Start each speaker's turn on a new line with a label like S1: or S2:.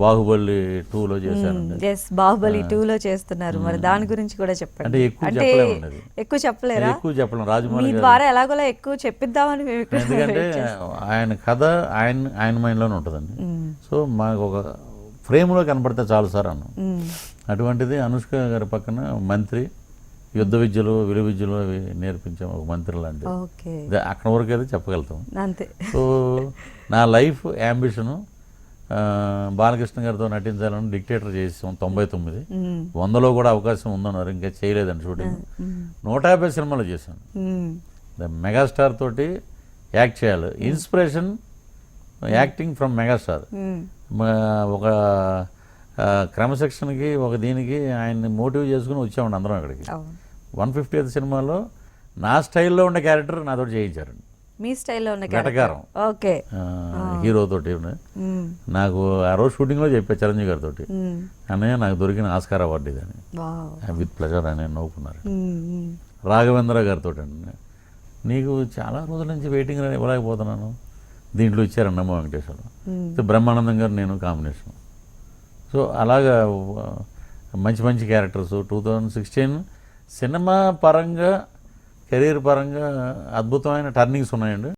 S1: బాహుబలి 2లో చేశానండి.
S2: బాహుబలి 2లో చేస్తున్నారు, మరి దాని గురించి కూడా చెప్పండి.
S1: అంటే ఎక్కువ చెప్పలేమండి, అది
S2: ఎక్కువ చెప్పలేరా?
S1: ఎక్కువ చెప్పలేం.
S2: మీ
S1: రాజమౌళి గారు
S2: ద్వారా ఎలాగోలా ఎక్కువ చెప్పిద్దామని మేము ఇక్కడ
S1: ఎందుకంటే
S2: wait చేస్తున్నాం.
S1: ఆయన కథ ఆయన మైండ్లోనే ఉంటుందండి. సో మాకు ఒక ఫ్రేమ్లో కనపడితే చాలు సార్ అన్న. అటువంటిది అనుష్క గారి పక్కన మంత్రి, యుద్ధ విద్యలు విలువ విద్యలు అవి నేర్పించాం ఒక మంత్రి లాంటిది.
S2: ఓకే,
S1: అక్కడ వరకు అయితే చెప్పగలుగుతాం.
S2: అంతే.
S1: సో నా లైఫ్ యాంబిషను బాలకృష్ణ గారితో నటించాలని డిక్టేటర్ చేసాం 99. 100లో కూడా అవకాశం ఉందన్నారు, ఇంకా చేయలేదండి షూటింగ్. 150 సినిమాలు చేశాను. మెగాస్టార్ తోటి యాక్ట్ చేయాలి. Inspiration acting from megastar. ఒక క్రమశిక్షణకి ఒక దీనికి ఆయన్ని మోటివ్ చేసుకుని వచ్చామండి అందరం అక్కడికి. 150th సినిమాలో నా స్టైల్లో ఉండే క్యారెక్టర్ నాతో చేయించారండి.
S2: మీ స్టైల్లో ఉన్న
S1: వెటకారం.
S2: ఓకే,
S1: హీరోతోటి నాకు ఆ రోజు షూటింగ్లో చెప్పా చిరంజీవి గారితో, అన్నయ్య నాకు దొరికిన ఆస్కార్ అవార్డు ఇదని. విత్ ప్లెజర్ అని నవ్వుకున్నారు. రాఘవేంద్ర గారితో అండి, నీకు చాలా రోజుల నుంచి వెయిటింగ్ ఇవ్వలేకపోతున్నాను, దీంట్లో ఇచ్చారన్న వెంకటేశ్వర. బ్రహ్మానందం గారు నేను కాంబినేషన్. సో అలాగా మంచి మంచి క్యారెక్టర్స్. 2016 సినిమా పరంగా కెరీర్ పరంగా అద్భుతమైన టర్నింగ్స్ ఉన్నాయండి.